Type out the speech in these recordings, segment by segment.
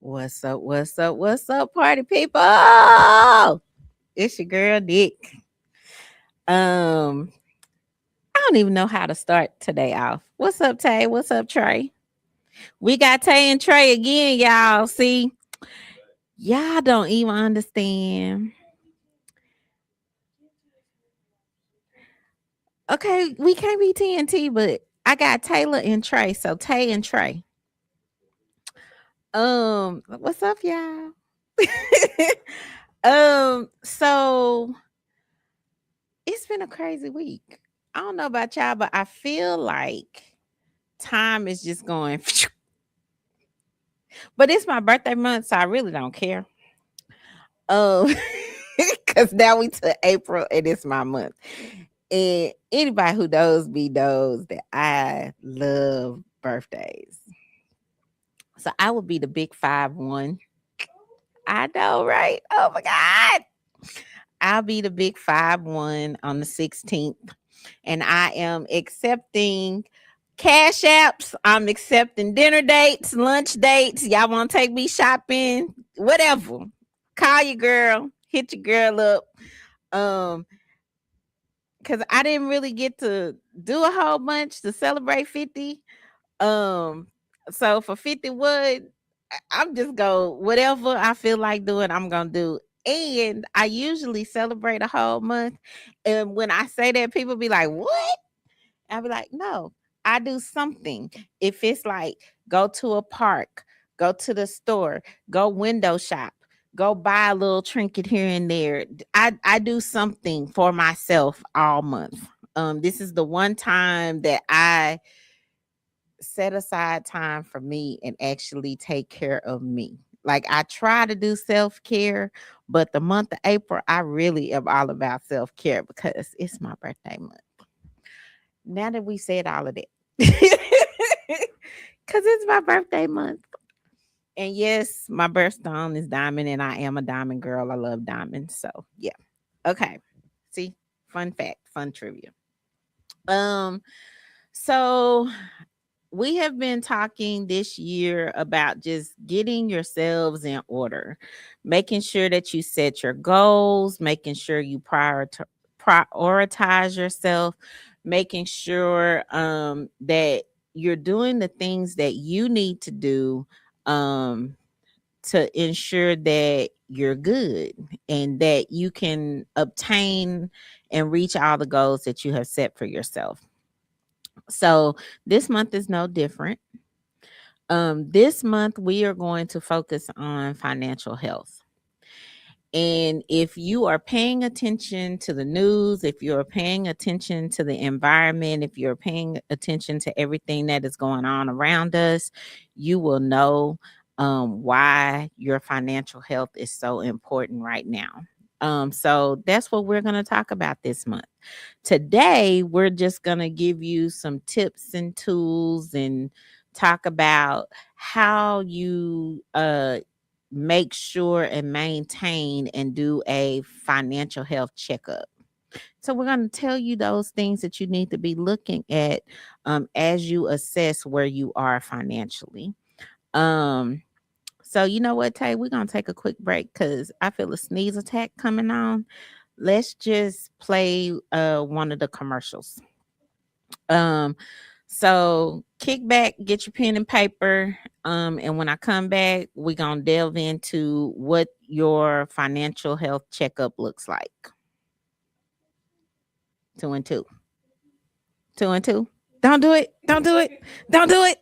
What's up? What's up? What's up, party people? It's your girl Dick. Um, I don't even know how to start today off. What's up, Tay? What's up, Trey? We got Tay and Trey again, y'all. See, y'all don't even understand. Okay, we can't be TNT, but I got Taylor and Trey. So Tay and Trey. What's up, y'all? So it's been a crazy week. I don't know about y'all, but I feel like time is just going. But it's my birthday month, so I really don't care. Because now we to April and it's my month. And anybody who knows me knows that I love birthdays. So I would be the big 5-1. I know, right? Oh my God. I'll be the big 5-1 on the 16th. And I am accepting cash apps. I'm accepting dinner dates, lunch dates. Y'all want to take me shopping? Whatever. Call your girl. Hit your girl up. Because I didn't really get to do a whole bunch to celebrate 50. So for 51, I'm just go whatever I feel like doing, I'm gonna do. And I usually celebrate a whole month. And when I say that, people be like, "What?" I'll be like, "No, I do something." If it's like go to a park, go to the store, go window shop, go buy a little trinket here and there. I do something for myself all month. This is the one time that I set aside time for me and actually take care of me. Like I try to do self-care, but the month of April, I really am all about self-care because it's my birthday month. Now that we said all of that, because it's my birthday month. And yes, my birthstone is diamond, and I am a diamond girl. I love diamonds. So yeah. Okay. See, fun fact, fun trivia. Um, so we have been talking this year about just getting yourselves in order, making sure that you set your goals, making sure you prioritize yourself, making sure that you're doing the things that you need to do um, to ensure that you're good and that you can obtain and reach all the goals that you have set for yourself. So this month is no different. This month we are going to focus on financial health. And if you are paying attention to the news, if you're paying attention to the environment, if you're paying attention to everything that is going on around us, you will know why your financial health is so important right now. So that's what we're going to talk about this month. Today, we're just going to give you some tips and tools and talk about how you make sure and maintain and do a financial health checkup. So we're going to tell you those things that you need to be looking at as you assess where you are financially. So you know what, Tay? We're going to take a quick break because I feel a sneeze attack coming on. Let's just play one of the commercials. Um, so kick back, get your pen and paper. And when I come back, we're gonna delve into what your financial health checkup looks like. Two and two. Two and two. Don't do it. Don't do it. Don't do it.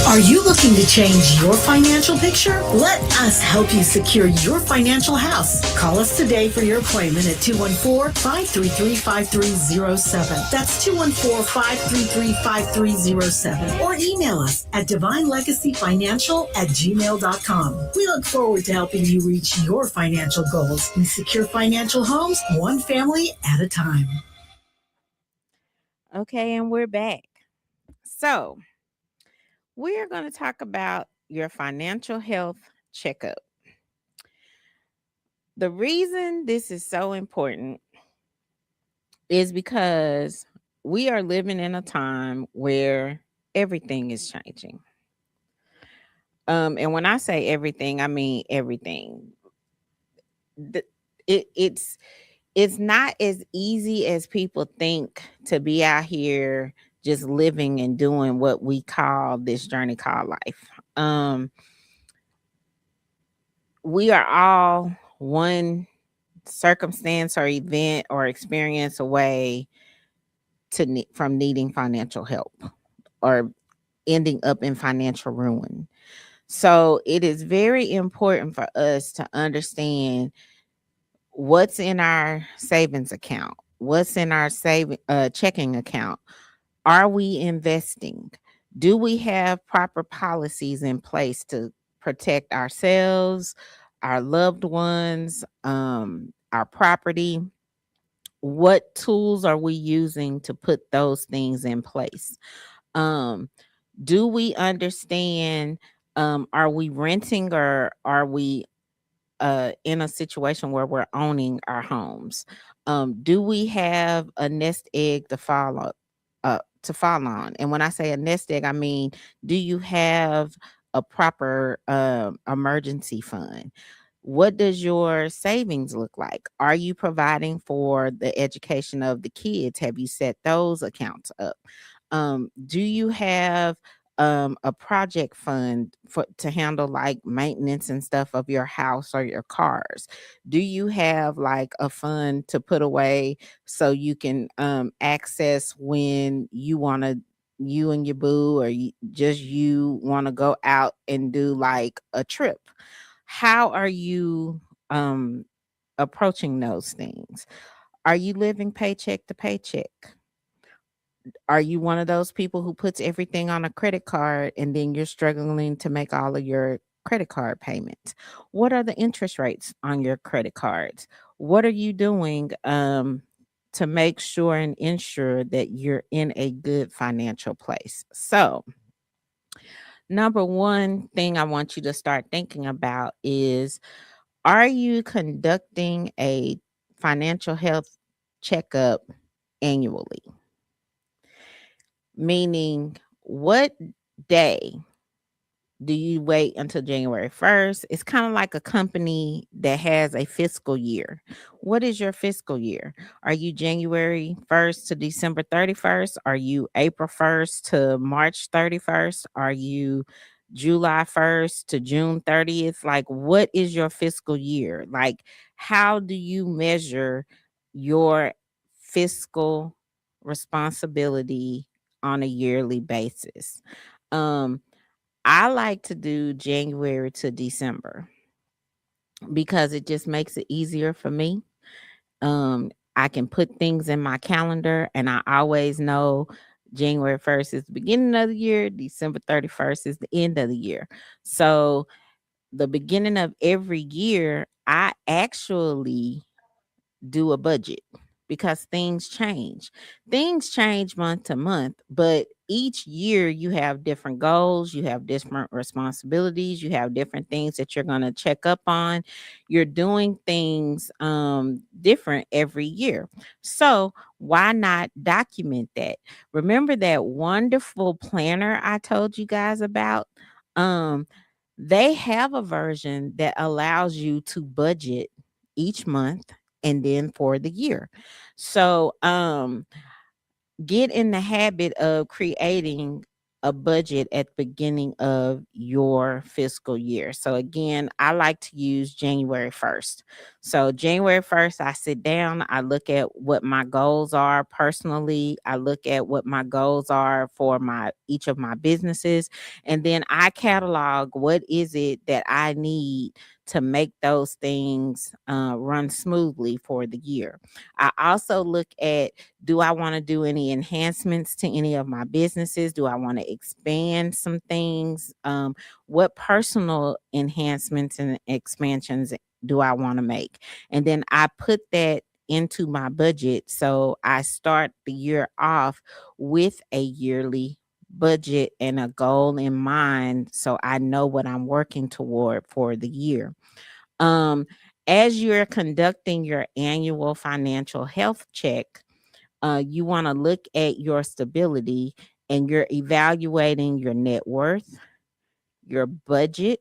Are you looking to change your financial picture? Let us help you secure your financial house. Call us today for your appointment at 214-533-5307. That's 214-533-5307. Or email us at divinelegacyfinancial@gmail.com. We look forward to helping you reach your financial goals and secure financial homes one family at a time. Okay, and we're back. So, we are going to talk about your financial health checkup. The reason this is so important is because we are living in a time where everything is changing. And when I say everything, I mean everything. The, it's not as easy as people think to be out here just living and doing what we call this journey called life. We are all one circumstance or event or experience away from needing financial help or ending up in financial ruin. So it is very important for us to understand what's in our savings account, what's in our checking account. Are we investing? Do we have proper policies in place to protect ourselves, our loved ones, our property? What tools are we using to put those things in place? Do we understand? Are we renting or are we in a situation where we're owning our homes? Do we have a nest egg to fall on? And when I say a nest egg, I mean, do you have a proper emergency fund? What does your savings look like? Are you providing for the education of the kids? Have you set those accounts up? Do you have a project fund to handle like maintenance and stuff of your house or your cars? Do you have like a fund to put away so you can access when you and your boo or just you want to go out and do like a trip? How are you approaching those things? Are you living paycheck to paycheck? Are you one of those people who puts everything on a credit card and then you're struggling to make all of your credit card payments? What are the interest rates on your credit cards? What are you doing to make sure and ensure that you're in a good financial place? So, number one thing I want you to start thinking about is, are you conducting a financial health checkup annually? Meaning, what day do you wait until January 1st? It's kind of like a company that has a fiscal year. What is your fiscal year? Are you January 1st to December 31st? Are you April 1st to March 31st? Are you July 1st to June 30th? Like, what is your fiscal year? Like, how do you measure your fiscal responsibility on a yearly basis? Um, I like to do January to December because it just makes it easier for me. I can put things in my calendar and I always know January 1st is the beginning of the year, December 31st is the end of the year. So the beginning of every year, I actually do a budget because things change. Things change month to month, but each year you have different goals, you have different responsibilities, you have different things that you're going to check up on. You're doing things different every year. So, why not document that? Remember that wonderful planner I told you guys about? Um they have a version that allows you to budget each month and then for the year. So, get in the habit of creating a budget at the beginning of your fiscal year. So again, I like to use January 1st. So January 1st, I sit down, I look at what my goals are personally, I look at what my goals are for my each of my businesses, and then I catalog what is it that I need to make those things run smoothly for the year. I also look at, do I want to do any enhancements to any of my businesses? Do I want to expand some things? What personal enhancements and expansions do I want to make? And then I put that into my budget. So I start the year off with a yearly budget and a goal in mind, so I know what I'm working toward for the year. Um, as you're conducting your annual financial health check, you want to look at your stability, and you're evaluating your net worth, your budget,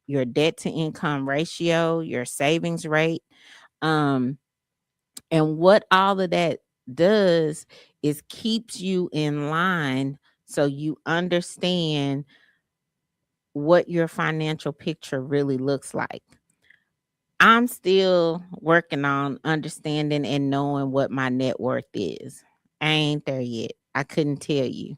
your debt to income ratio, your savings rate. Um, and what all of that does is keeps you in line, so you understand what your financial picture really looks like. I'm still working on understanding and knowing what my net worth is. I ain't there yet. I couldn't tell you.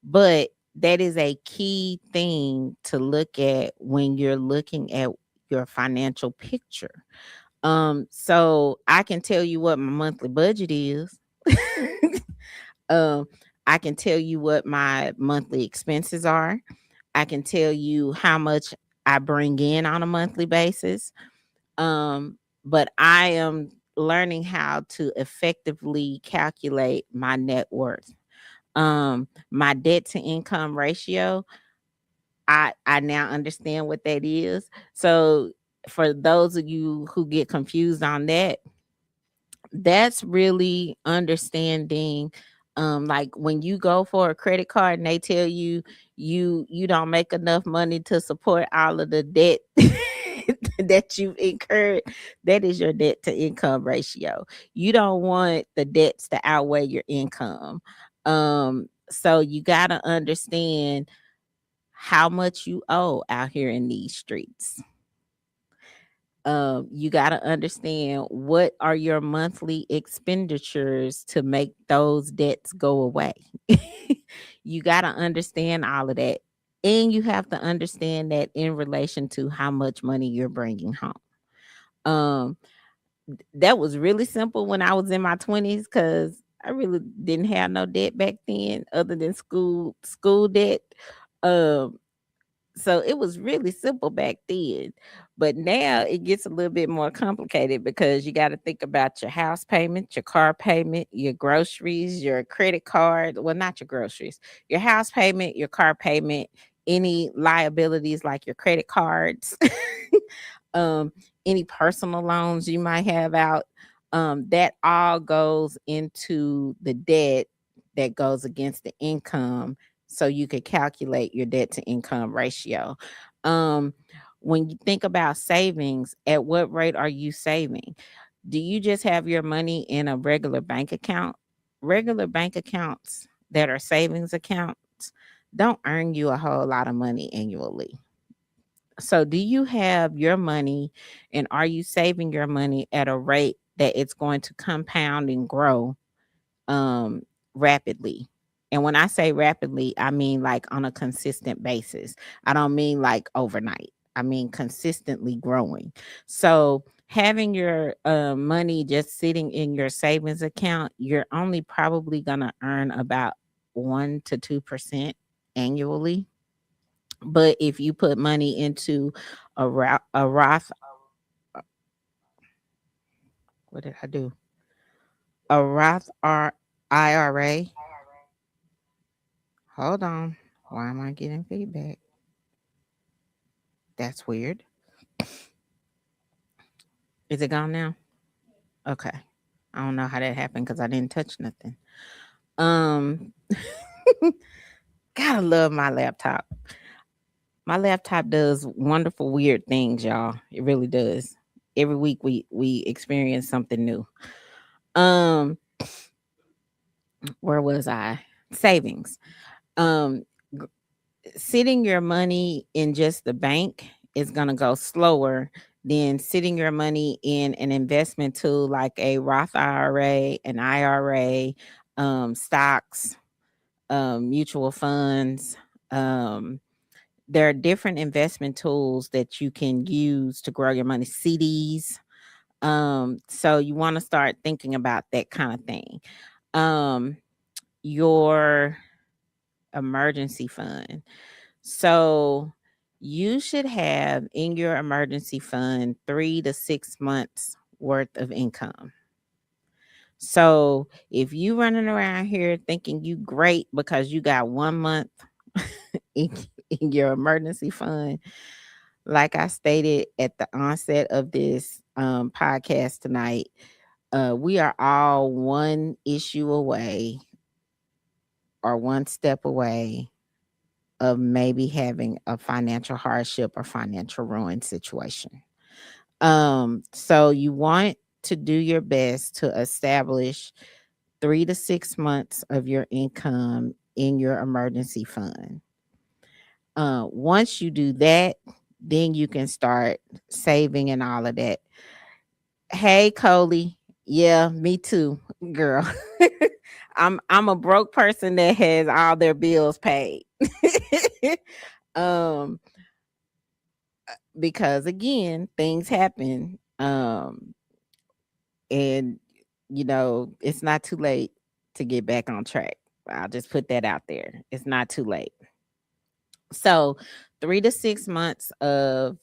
But that is a key thing to look at when you're looking at your financial picture. So I can tell you what my monthly budget is. um, I can tell you what my monthly expenses are. I can tell you how much I bring in on a monthly basis. But I am learning how to effectively calculate my net worth. My debt to income ratio, I now understand what that is. So for those of you who get confused on that, that's really understanding, like when you go for a credit card and they tell you you don't make enough money to support all of the debt that you've incurred. That is your debt to income ratio. You don't want the debts to outweigh your income. So you got to understand how much you owe out here in these streets. You got to understand what are your monthly expenditures to make those debts go away. You got to understand all of that. And you have to understand that in relation to how much money you're bringing home. Um, that was really simple when I was in my 20s, because I really didn't have no debt back then other than school debt. Um, so it was really simple back then. But now it gets a little bit more complicated, because you got to think about your house payment, your car payment, your groceries, your credit card. Well, not your groceries, your house payment, your car payment, any liabilities like your credit cards, um, any personal loans you might have out. That all goes into the debt that goes against the income, so you could calculate your debt to income ratio. Um, when you think about savings, at what rate are you saving? Do you just have your money in a regular bank account? Regular bank accounts that are savings accounts don't earn you a whole lot of money annually. So, do you have your money, and are you saving your money at a rate that it's going to compound and grow um rapidly? And when I say rapidly, I mean like on a consistent basis. I don't mean like overnight. I mean consistently growing. So having your money just sitting in your savings account, you're only probably going to earn about 1 to 2% annually. But if you put money into a Roth, what did I do? A IRA. Hold on. Why am I getting feedback? That's weird. Is it gone now? Okay. I don't know how that happened because I didn't touch nothing. Um, gotta love my laptop. My laptop does wonderful, weird things, y'all. It really does. Every week we experience something new. Um, Where was I? Savings. Um, g- Sitting your money in just the bank is going to go slower than sitting your money in an investment tool like a Roth IRA, an IRA, stocks, mutual funds. Um, there are different investment tools that you can use to grow your money, CDs. So you want to start thinking about that kind of thing. Um, your emergency fund. So you should have in your emergency fund 3 to 6 months worth of income. So if you running around here thinking you great because you got 1 month in, in your emergency fund, like I stated at the onset of this podcast tonight, we are all one issue away or one step away of maybe having a financial hardship or financial ruin situation. So you want to do your best to establish 3 to 6 months of your income in your emergency fund. Once you do that, then you can start saving and all of that. Hey, Coley. Yeah, me too, girl. I'm a broke person that has all their bills paid. um, because again, things happen. And it's not too late to get back on track. I'll just put that out there. It's not too late. So, 3 to 6 months of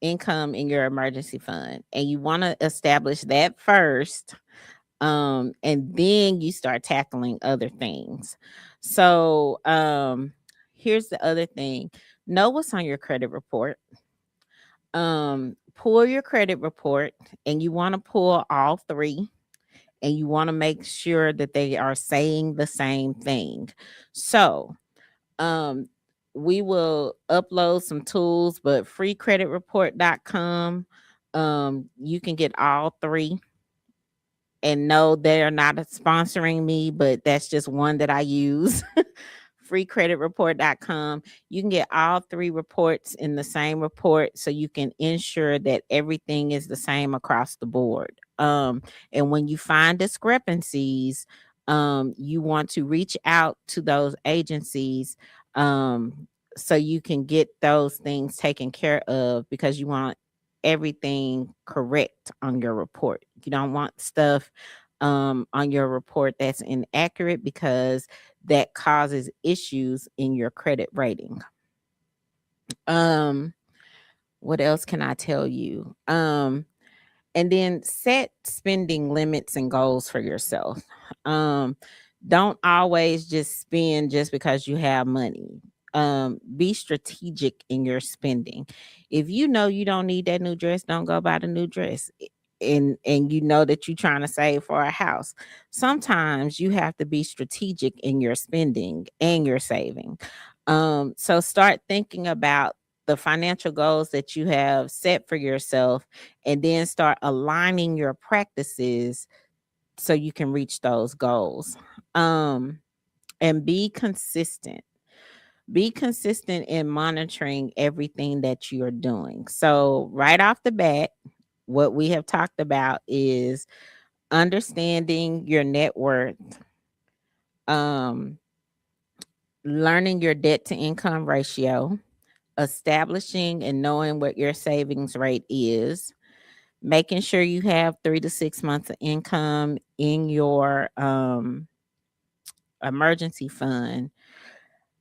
income in your emergency fund, and you want to establish that first, and then you start tackling other things. So, here's the other thing: know what's on your credit report. Pull your credit report, and you want to pull all three, and you want to make sure that they are saying the same thing. So, um, we will upload some tools, but freecreditreport.com, you can get all three. And no, they're not sponsoring me, but that's just one that I use. Freecreditreport.com. You can get all three reports in the same report so you can ensure that everything is the same across the board. And when you find discrepancies, you want to reach out to those agencies, um, so you can get those things taken care of, because you want everything correct on your report. You don't want stuff on your report that's inaccurate, because that causes issues in your credit rating. Um, what else can I tell you? And then set spending limits and goals for yourself. Um, don't always just spend just because you have money. Be strategic in your spending. If you know you don't need that new dress, don't go buy the new dress. And you know that you're trying to save for a house. Sometimes you have to be strategic in your spending and your saving. So start thinking about the financial goals that you have set for yourself, and then start aligning your practices so you can reach those goals. Um, and be consistent. Be consistent in monitoring everything that you're doing. So, right off the bat, what we have talked about is understanding your net worth, um, learning your debt to income ratio, establishing and knowing what your savings rate is, making sure you have 3 to 6 months of income in your emergency fund,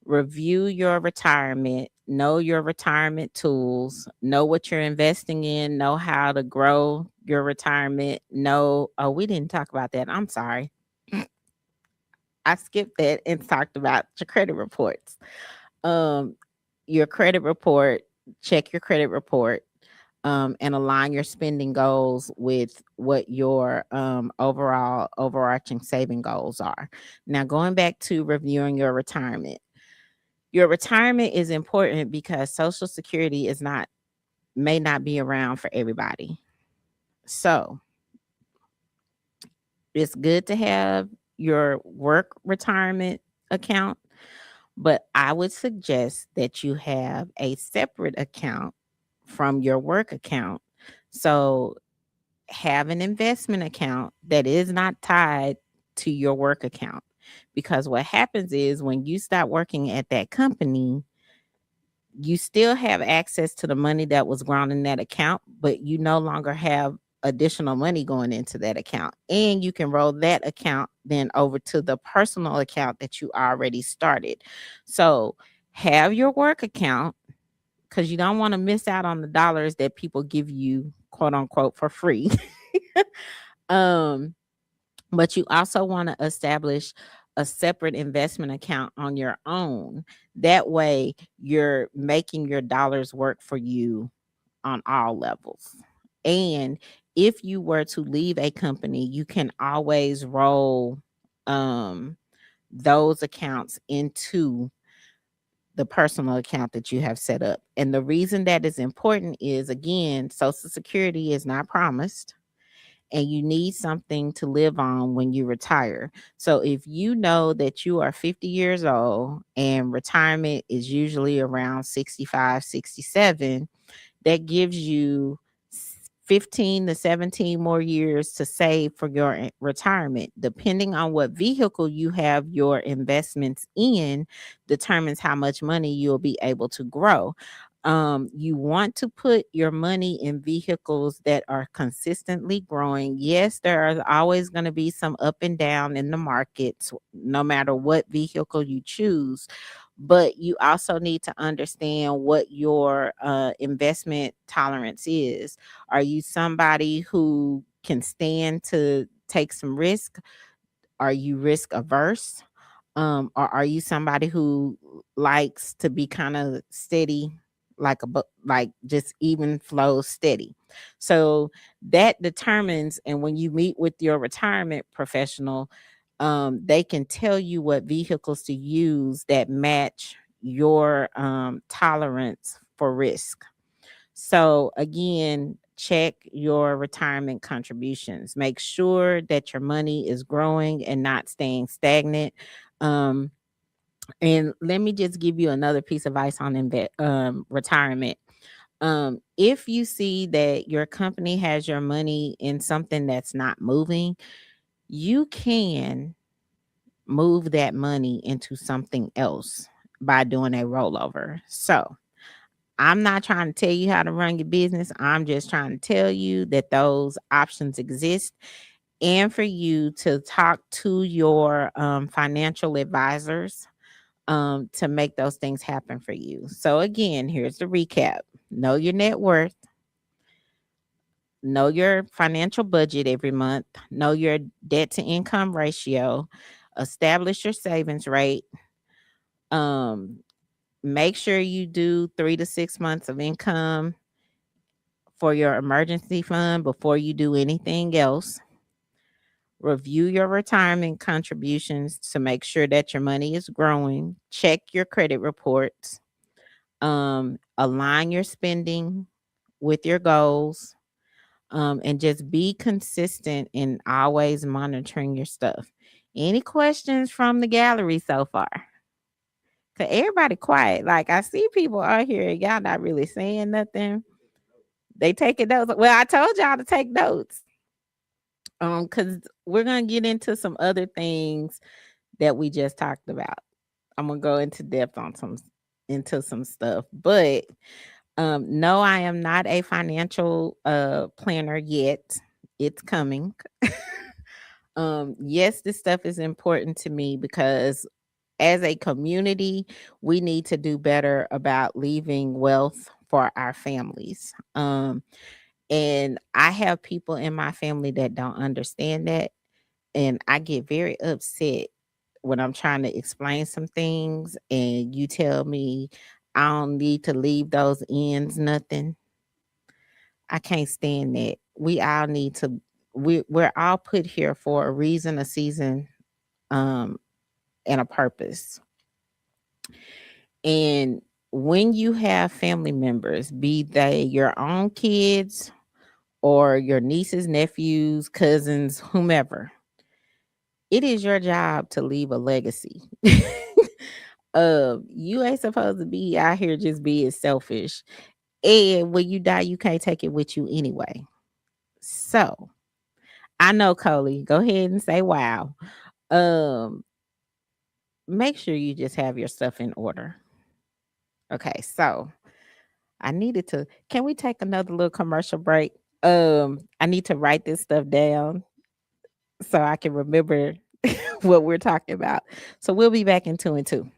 review your retirement, know your retirement tools, know what you're investing in, know how to grow your retirement. Know, oh, we didn't talk about that. I'm sorry. I skipped that and talked about your credit reports. Um, your credit report, check your credit report, and align your spending goals with what your overall overarching saving goals are. Now, going back to reviewing your retirement is important because Social Security is not may not be around for everybody. So it's good to have your work retirement account, but I would suggest that you have a separate account from your work account. So have an investment account that is not tied to your work account. Because what happens is when you stop working at that company, you still have access to the money that was grown in that account, but you no longer have additional money going into that account. And you can roll that account then over to the personal account that you already started. So have your work account because you don't want to miss out on the dollars that people give you, quote unquote, for free. um, but you also want to establish a separate investment account on your own. That way, you're making your dollars work for you on all levels. And if you were to leave a company, you can always roll um, those accounts into the personal account that you have set up. And the reason that is important is again, Social Security is not promised and you need something to live on when you retire. So if you know that you are 50 years old and retirement is usually around 65, 67, that gives you 15 to 17 more years to save for your retirement. Depending on what vehicle you have your investments in, determines how much money you'll be able to grow. You want to put your money in vehicles that are consistently growing. Yes, there are always going to be some up and down in the markets, no matter what vehicle you choose, but you also need to understand what your investment tolerance is. Are you somebody who can stand to take some risk? Are you risk averse? Or are you somebody who likes to be kind of steady, like like just even flow steady? So that determines, and when you meet with your retirement professional, they can tell you what vehicles to use that match your tolerance for risk. So again, check your retirement contributions. Make sure that your money is growing and not staying stagnant. Um, and let me just give you another piece of advice on retirement. If you see that your company has your money in something that's not moving, you can move that money into something else by doing a rollover. So I'm not trying to tell you how to run your business. I'm just trying to tell you that those options exist and for you to talk to your financial advisors to make those things happen for you. So, again, here's the recap: know your net worth, know your financial budget every month, know your debt to income ratio, establish your savings rate. Um, Make sure you do 3 to 6 months of income for your emergency fund before you do anything else. Review your retirement contributions to make sure that your money is growing. Check your credit reports. Align your spending with your goals. And just be consistent in always monitoring your stuff. Any questions from the gallery so far? Cause everybody quiet. Like I see people out here, y'all not really saying nothing. They taking notes. Well, I told y'all to take notes. Because we're gonna get into some other things that we just talked about. I'm gonna go into depth on some stuff, but no, I am not a financial planner yet. It's coming. Yes, this stuff is important to me because as a community, we need to do better about leaving wealth for our families. And I have people in my family that don't understand that. And I get very upset when I'm trying to explain some things and you tell me I don't need to leave those ends nothing. I can't stand that. We all need to we're all put here for a reason, a season, um, and a purpose. And when you have family members, be they your own kids or your nieces, nephews, cousins, whomever, It is your job to leave a legacy. You ain't supposed to be out here just being selfish. And when you die, you can't take it with you anyway. So I know, Coley. Go ahead and say wow. Um, Make sure you just have your stuff in order. Okay, so I needed to. Can we take another little commercial break? I need to write this stuff down so I can remember what we're talking about. So we'll be back in 2 and 2.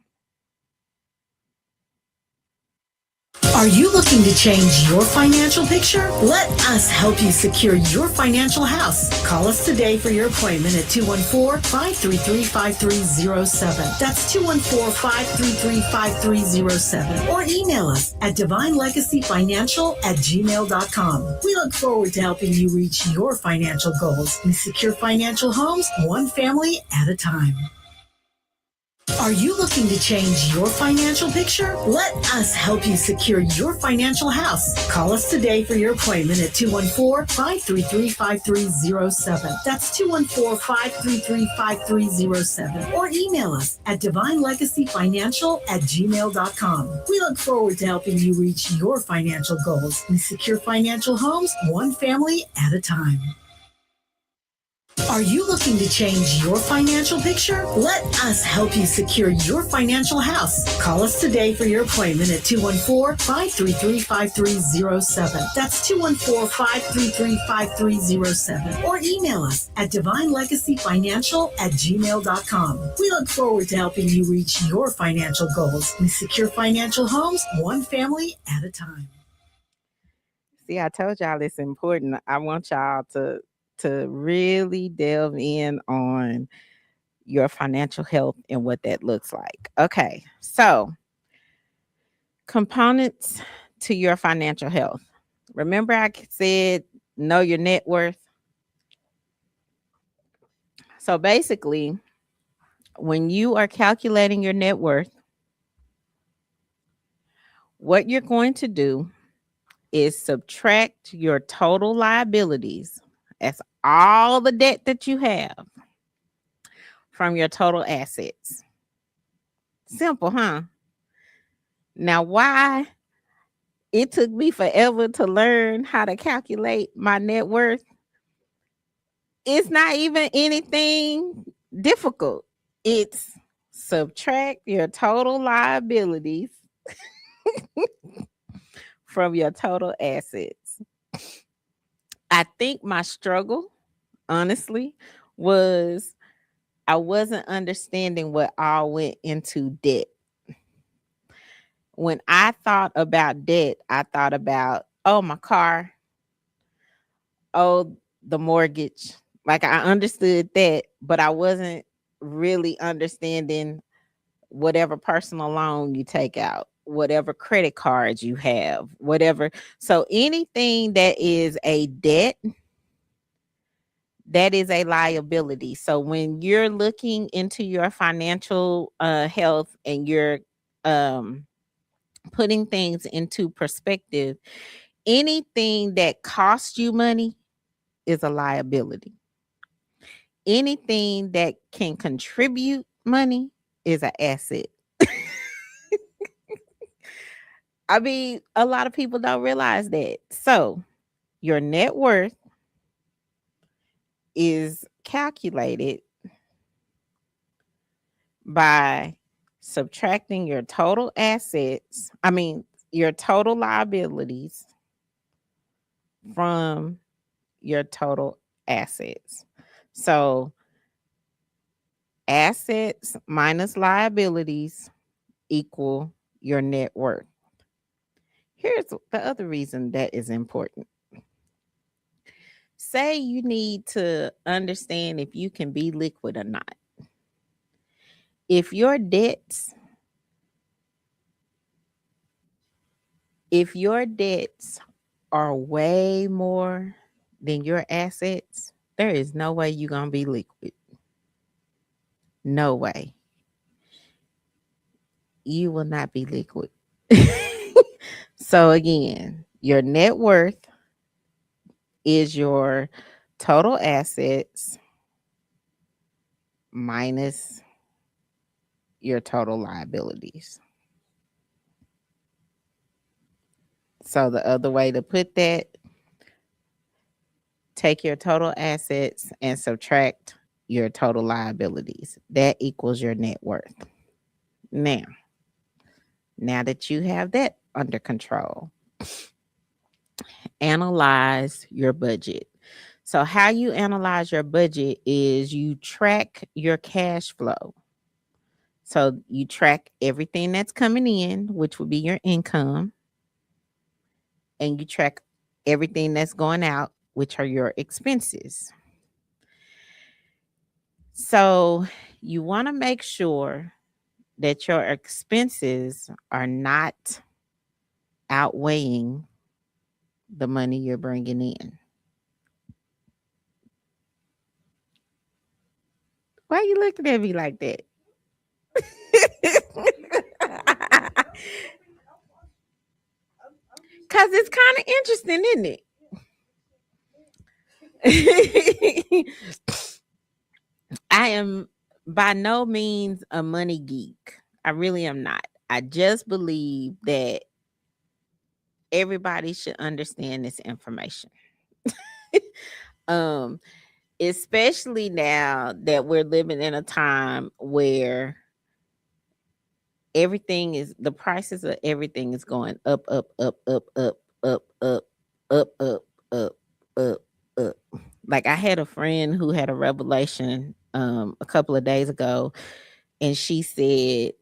Are you looking to change your financial picture? Let us help you secure your financial house. Call us today for your appointment at 214-533-5307. That's 214-533-5307. Or email us at divinelegacyfinancial@gmail.com. We look forward to helping you reach your financial goals. We secure financial homes one family at a time. Are you looking to change your financial picture? Let us help you secure your financial house. Call us today for your appointment at 214-533-5307. That's 214-533-5307. Or email us at divinelegacyfinancial@gmail.com. We look forward to helping you reach your financial goals. We secure financial homes one family at a time. Are you looking to change your financial picture? Let us help you secure your financial house. Call us today for your appointment at 214-533-5307. That's 214-533-5307. Or email us at divinelegacyfinancial@gmail.com. We look forward to helping you reach your financial goals. We secure financial homes one family at a time. See, I told y'all it's important. I want y'all to really delve in on your financial health and what that looks like. Okay, so components to your financial health. Remember, I said know your net worth. So basically, when you are calculating your net worth, what you're going to do is subtract your total liabilities. That's all the debt that you have from your total assets. Simple, huh? Now, why it took me forever to learn how to calculate my net worth? It's not even anything difficult. It's subtract your total liabilities from your total assets. I think my struggle, honestly, was I wasn't understanding what all went into debt. When I thought about debt, I thought about, oh, my car, oh, the mortgage. Like I understood that, but I wasn't really understanding whatever personal loan you take out, whatever credit cards you have, whatever. So anything that is a debt, that is a liability. So when you're looking into your financial health and you're um, putting things into perspective, anything that costs you money is a liability. Anything that can contribute money is an asset. I mean, a lot of people don't realize that. So, your net worth is calculated by subtracting your total assets, your total liabilities from your total assets. So, assets minus liabilities equal your net worth. Here's the other reason that is important. Say you need to understand if you can be liquid or not. If your debts, if your debts are way more than your assets, there is no way you're going to be liquid. No way. You will not be liquid. So again, your net worth is your total assets minus your total liabilities. So the other way to put that, take your total assets and subtract your total liabilities. That equals your net worth. Now, now that you have that under control, analyze your budget. So, how you analyze your budget is you track your cash flow. So, you track everything that's coming in, which would be your income, and you track everything that's going out, which are your expenses. So, you want to make sure that your expenses are not outweighing the money you're bringing in. Why are you looking at me like that? Cause it's kind of interesting, isn't it? I am by no means a money geek. I really am not. I just believe that everybody should understand this information. um, Especially now that we're living in a time where everything is the prices of everything is going up, up, up, up, up, up, up, up, up, up, up, up. Like I had a friend who had a revelation a couple of days ago, and she said,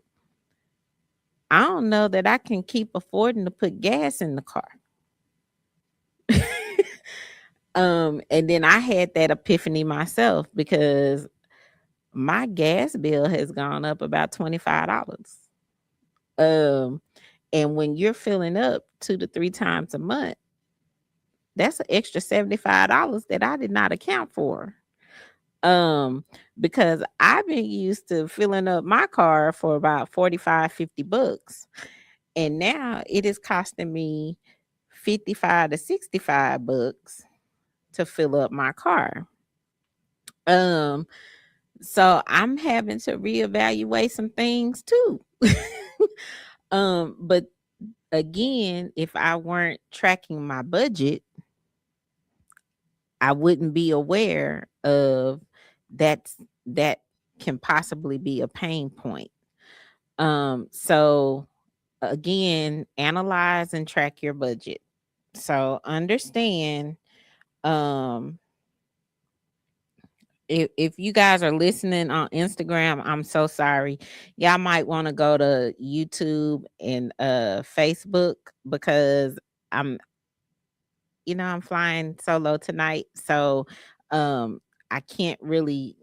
I don't know that I can keep affording to put gas in the car. And then I had that epiphany myself because my gas bill has gone up about $25. Um, and when you're filling up 2 to 3 times a month, that's an extra $75 that I did not account for. Um, because I've been used to filling up my car for about 45, $50. And now it is costing me 55 to $65 to fill up my car. Um, so I'm having to reevaluate some things too. But again, if I weren't tracking my budget, I wouldn't be aware of that can possibly be a pain point. So again, analyze and track your budget. So understand, um if you guys are listening on Instagram, I'm so sorry. Y'all might want to go to YouTube and Facebook because I'm I'm flying solo tonight. So I can't really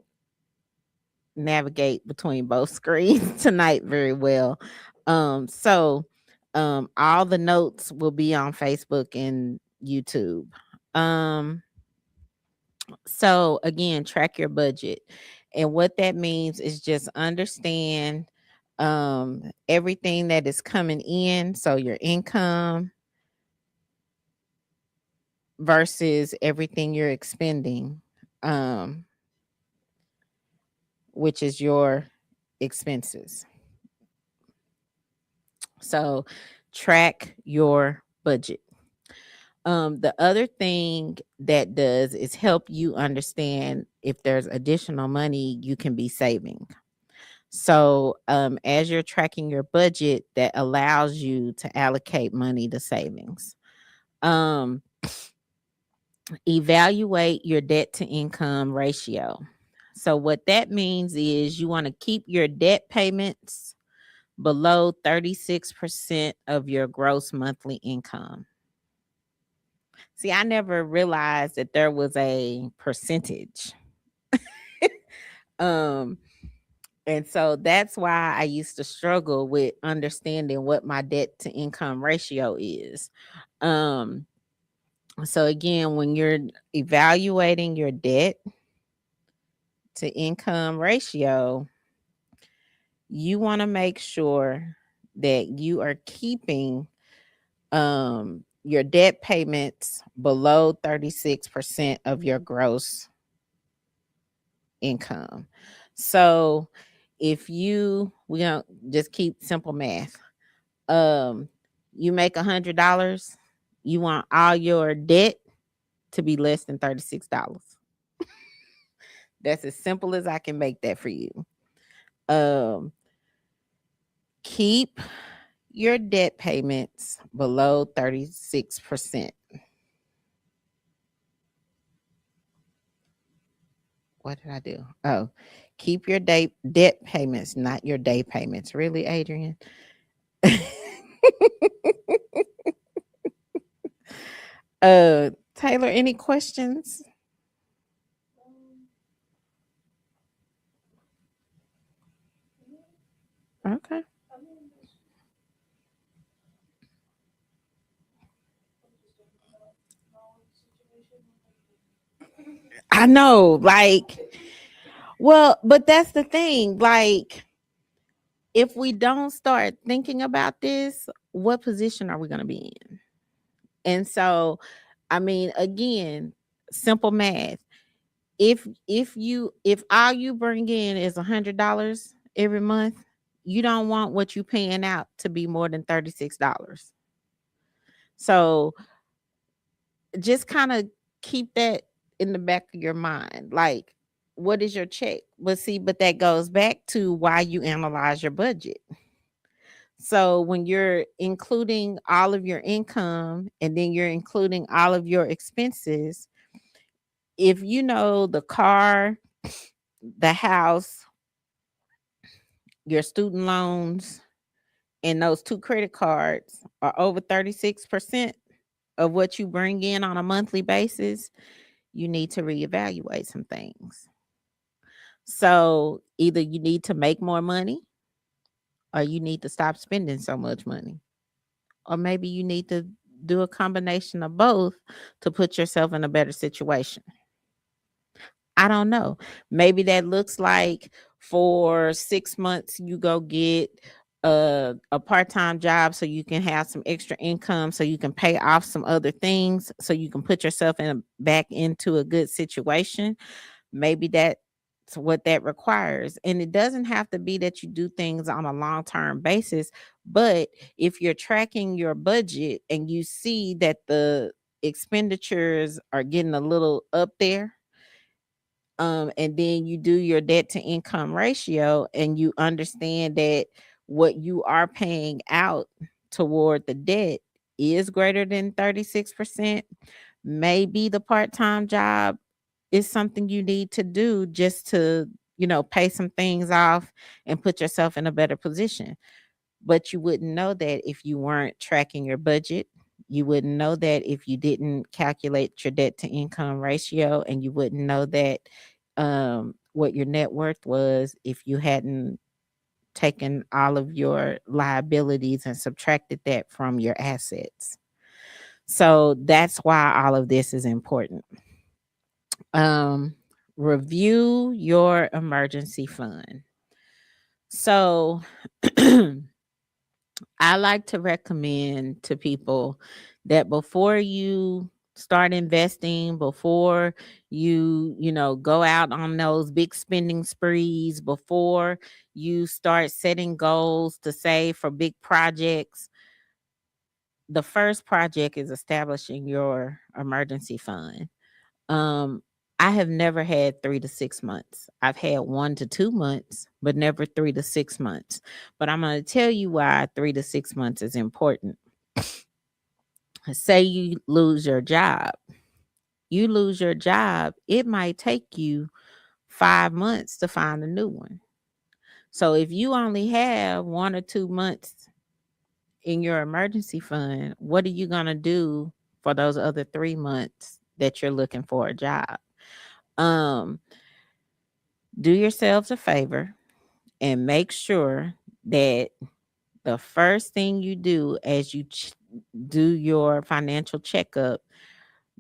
navigate between both screens tonight very well. All the notes will be on Facebook and YouTube. Um so again, track your budget. And what that means is just understand everything that is coming in, so your income versus everything you're expending, um which is your expenses. So track your budget. The other thing that does is help you understand if there's additional money you can be saving. So as you're tracking your budget, that allows you to allocate money to savings. Um, Evaluate your debt to income ratio. So what that means is you want to keep your debt payments below 36% of your gross monthly income. See, I never realized that there was a percentage. um and so that's why I used to struggle with understanding what my debt to income ratio is. Um so again, when you're evaluating your debt to income ratio, you want to make sure that you are keeping your debt payments below 36% of your gross income. So if we don't just keep simple math. Um, you make $100, you want all your debt to be less than $36. That's as simple as I can make that for you. Um, keep your debt payments below 36%. What did I do? Oh, keep your debt payments, not your day payments. Really, Adrian? Taylor, any questions? Okay. I know, like, well, but that's the thing. Like, if we don't start thinking about this, what position are we going to be in? And so, I mean, again, simple math. If all you bring in is $100 every month, you don't want what you paying out to be more than $36. So just kind of keep that in the back of your mind. Like, what is your check? But see, but that goes back to why you analyze your budget. So when you're including all of your income and then you're including all of your expenses, if you know the car, the house, your student loans, and those two credit cards are over 36% of what you bring in on a monthly basis, you need to reevaluate some things. So either you need to make more money or you need to stop spending so much money. Or maybe you need to do a combination of both to put yourself in a better situation. I don't know. Maybe that looks like for 6 months you go get a part-time job so you can have some extra income so you can pay off some other things so you can put yourself back into a good situation. Maybe that's what that requires. And it doesn't have to be that you do things on a long-term basis, but if you're tracking your budget and you see that the expenditures are getting a little up there, and then you do your debt to income ratio and you understand that what you are paying out toward the debt is greater than 36%, maybe the part-time job is something you need to do just to, pay some things off and put yourself in a better position. But you wouldn't know that if you weren't tracking your budget. You wouldn't know that if you didn't calculate your debt to income ratio, and you wouldn't know that what your net worth was if you hadn't taken all of your liabilities and subtracted that from your assets. So that's why all of this is important. Um, Review your emergency fund. So I like to recommend to people that before you start investing, before go out on those big spending sprees, before you start setting goals to save for big projects, the first project is establishing your emergency fund. Um, I have never had 3 to 6 months. I've had 1 to 2 months, but never 3 to 6 months. But I'm going to tell you why 3 to 6 months is important. Say you lose your job. You lose your job, it might take you 5 months to find a new one. So if you only have 1 or 2 months in your emergency fund, what are you going to do for those other 3 months that you're looking for a job? Um, do yourselves a favor and make sure that the first thing you do as you do your financial checkup,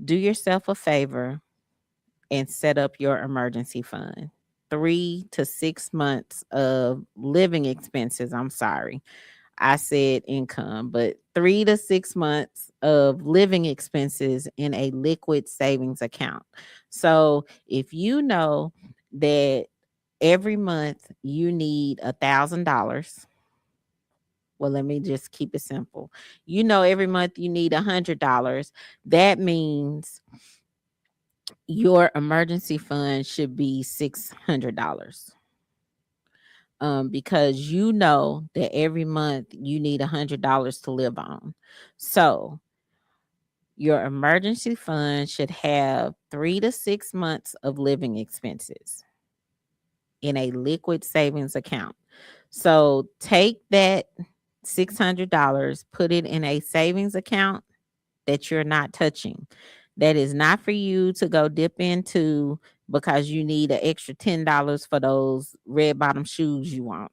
do yourself a favor and set up your emergency fund. 3 to 6 months of living expenses. I'm sorry, I said income, but 3 to 6 months of living expenses in a liquid savings account. So if you know that every month you need $1,000. Well, let me just keep it simple. Every month you need $100. That means your emergency fund should be $600. Because that every month you need $100 to live on. So your emergency fund should have 3 to 6 months of living expenses in a liquid savings account. So take that $600, put it in a savings account that you're not touching. That is not for you to go dip into because you need an extra $10 for those red bottom shoes you want.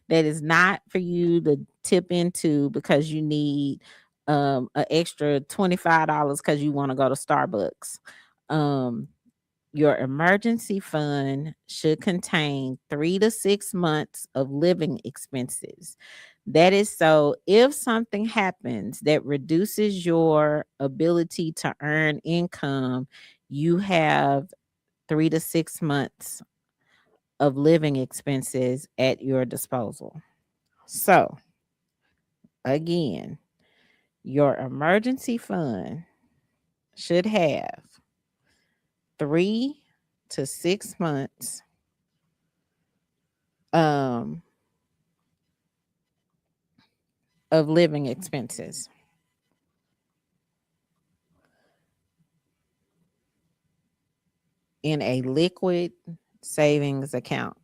That is not for you to tip into because you need an extra $25 because you want to go to Starbucks. Um, your emergency fund should contain 3 to 6 months of living expenses. That is so if something happens that reduces your ability to earn income, you have 3 to 6 months of living expenses at your disposal. So, again, your emergency fund should have 3 to 6 months um, of living expenses in a liquid savings account.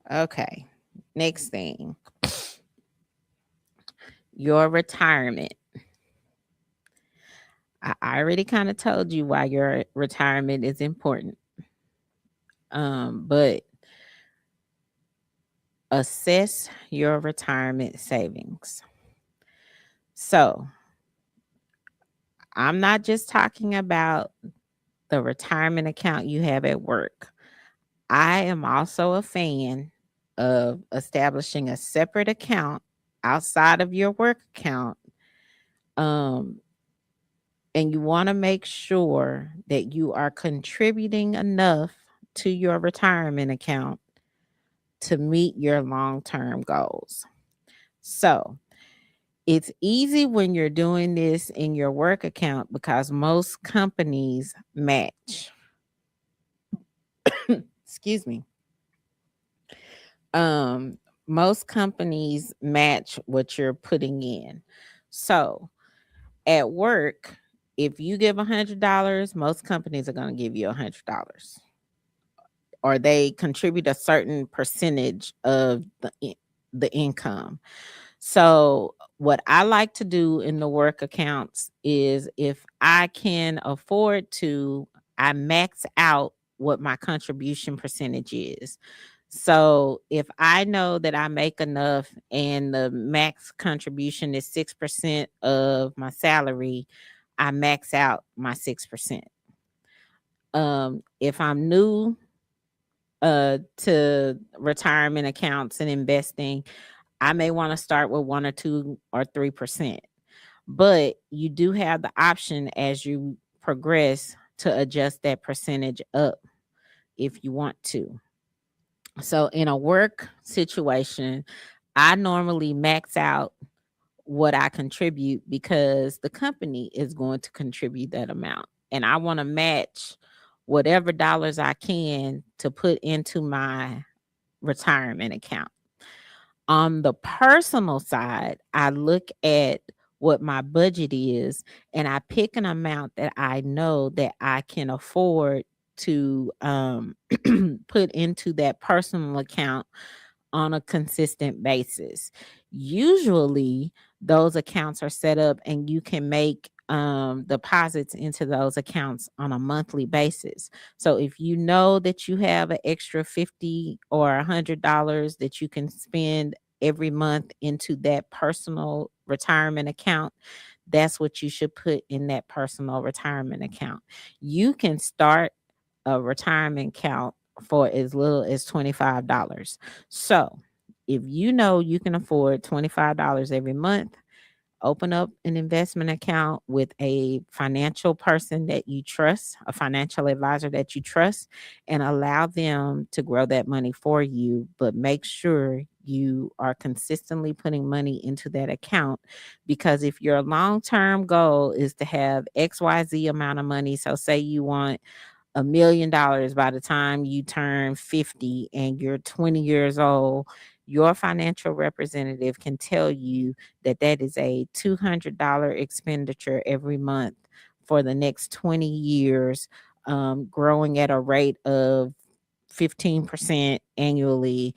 Okay. Next thing, your retirement. I already kind of told you why your retirement is important. But assess your retirement savings. So, I'm not just talking about the retirement account you have at work. I am also a fan of establishing a separate account outside of your work account. Um, and you want to make sure that you are contributing enough to your retirement account to meet your long term goals. So, it's easy when you're doing this in your work account because most companies match. Excuse me. Um, Most companies match what you're putting in. So at work, if you give $100, most companies are going to give you $100, or they contribute a certain percentage of the income. So what I like to do in the work accounts is if I can afford to, I max out what my contribution percentage is. So if I know that I make enough and the max contribution is 6% of my salary, I max out my 6%. If I'm new to retirement accounts and investing, I may want to start with 1 or 2 or 3%. But you do have the option as you progress to adjust that percentage up if you want to. So in a work situation, I normally max out what I contribute because the company is going to contribute that amount. And I want to match whatever dollars I can to put into my retirement account. On the personal side, I look at what my budget is and I pick an amount that I know that I can afford to put into that personal account on a consistent basis. Usually, those accounts are set up and you can make deposits into those accounts on a monthly basis. So if you know that you have an extra 50 or $100 that you can spend every month into that personal retirement account, that's what you should put in that personal retirement account. You can start a retirement account for as little as $25. So, if you know you can afford $25 every month, open up an investment account with a financial person that you trust, a financial advisor that you trust, and allow them to grow that money for you. But make sure you are consistently putting money into that account, because if your long term goal is to have XYZ amount of money, so say you want $1 million by the time you turn 50 and you're 20 years old, your financial representative can tell you that that is a $200 expenditure every month for the next 20 years, growing at a rate of 15% annually.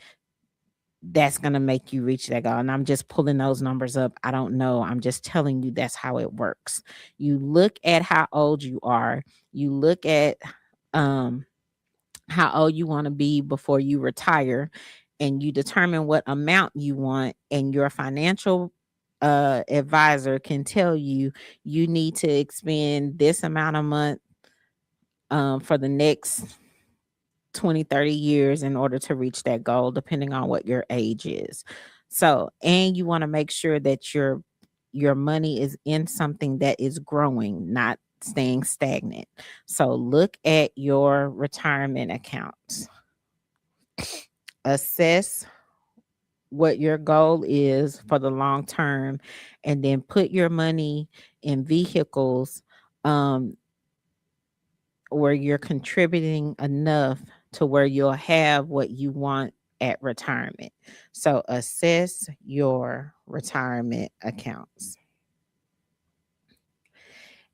That's going to make you reach that goal. And I'm just pulling those numbers up. I don't know. I'm just telling you that's how it works. You look at how old you are, you look at um, how old you want to be before you retire, and you determine what amount you want, and your financial advisor can tell you you need to expend this amount a month for the next 20, 30 years in order to reach that goal, depending on what your age is. So, and you want to make sure that your money is in something that is growing, not staying stagnant. So look at your retirement accounts, assess what your goal is for the long term, and then put your money in vehicles um, where you're contributing enough to where you'll have what you want at retirement. So assess your retirement accounts.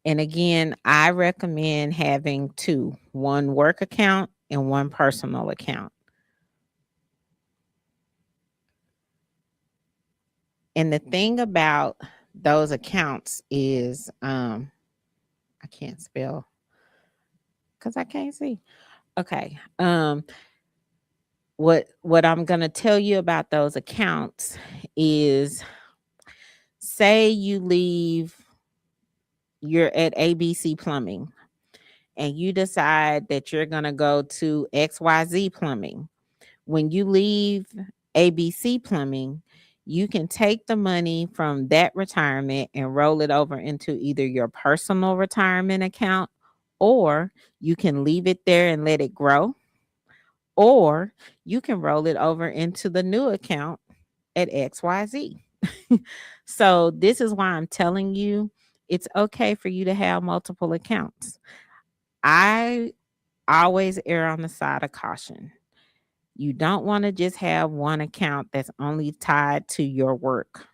And again, I recommend having two, one work account and one personal account. And the thing about those accounts is I can't spell because I can't see. Okay. What I'm gonna tell you about those accounts is, say you leave, you're at ABC Plumbing and you decide that you're gonna go to XYZ Plumbing. When you leave ABC Plumbing, you can take the money from that retirement and roll it over into either your personal retirement account, or you can leave it there and let it grow, or you can roll it over into the new account at XYZ. So, this is why I'm telling you it's okay for you to have multiple accounts. I always err on the side of caution. You don't want to just have one account that's only tied to your work.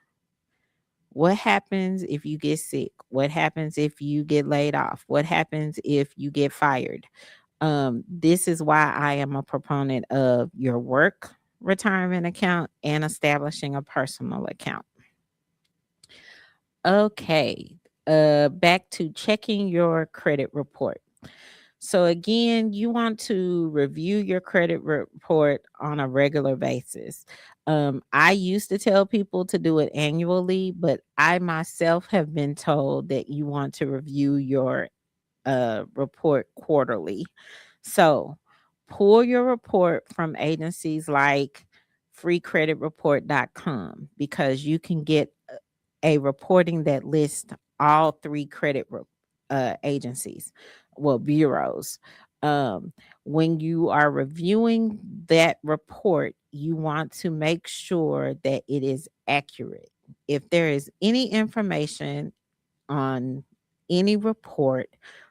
What happens if you get sick? What happens if you get laid off? What happens if you get fired? This is why I am a proponent of your work retirement account and establishing a personal account. Okay. Back to checking your credit report. So again, you want to review your credit report on a regular basis. I used to tell people to do it annually, but I myself have been told that you want to review your report quarterly. So pull your report from agencies like freecreditreport.com, because you can get a reporting that lists all three agencies, well, bureaus. Um, when you are reviewing that report, you want to make sure that it is accurate. If there is any information on any report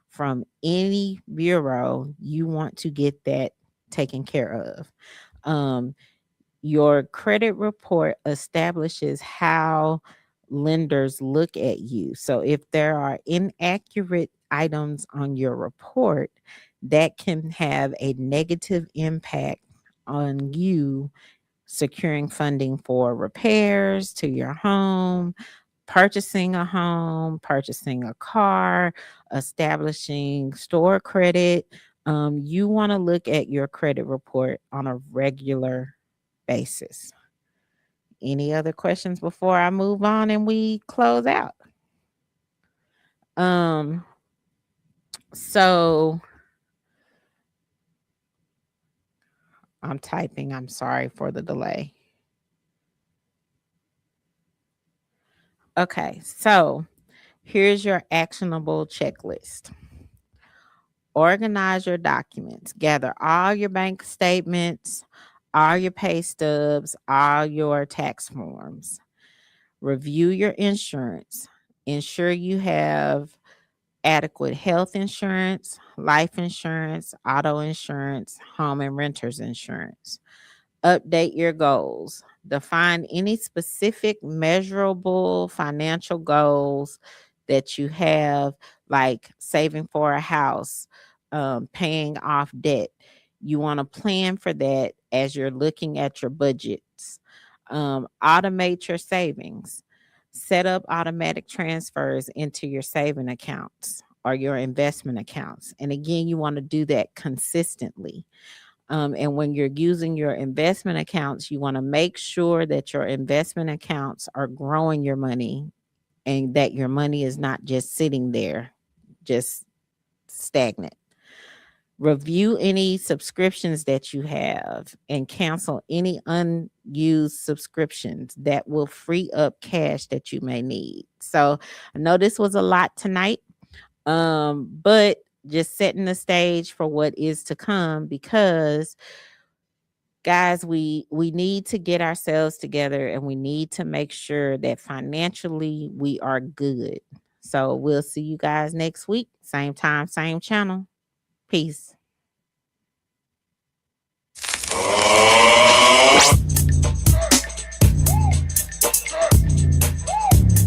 from any bureau, you want to get that taken care of. Um, your credit report establishes how lenders look at you. So if there are inaccurate items on your report, that can have a negative impact on you securing funding for repairs to your home, purchasing a home, purchasing a car, establishing store credit. You want to look at your credit report on a regular basis. Any other questions before I move on and we close out? Um, so I'm typing. I'm sorry for the delay. Okay, so here's your actionable checklist. Organize your documents. Gather all your bank statements, all your pay stubs, all your tax forms. Review your insurance. Ensure you have adequate health insurance, life insurance, auto insurance, home and renters insurance. Update your goals. Define any specific measurable financial goals that you have, like saving for a house, paying off debt. You want to plan for that as you're looking at your budgets. Automate your savings. Set up automatic transfers into your saving accounts or your investment accounts. And again, you want to do that consistently. And when you're using your investment accounts, you want to make sure that your investment accounts are growing your money and that your money is not just sitting there, just stagnant. Review any subscriptions that you have and cancel any unused subscriptions that will free up cash that you may need. So I know this was a lot tonight, but just setting the stage for what is to come, because guys, we need to get ourselves together and we need to make sure that financially we are good. So we'll see you guys next week, same time, same channel. Peace.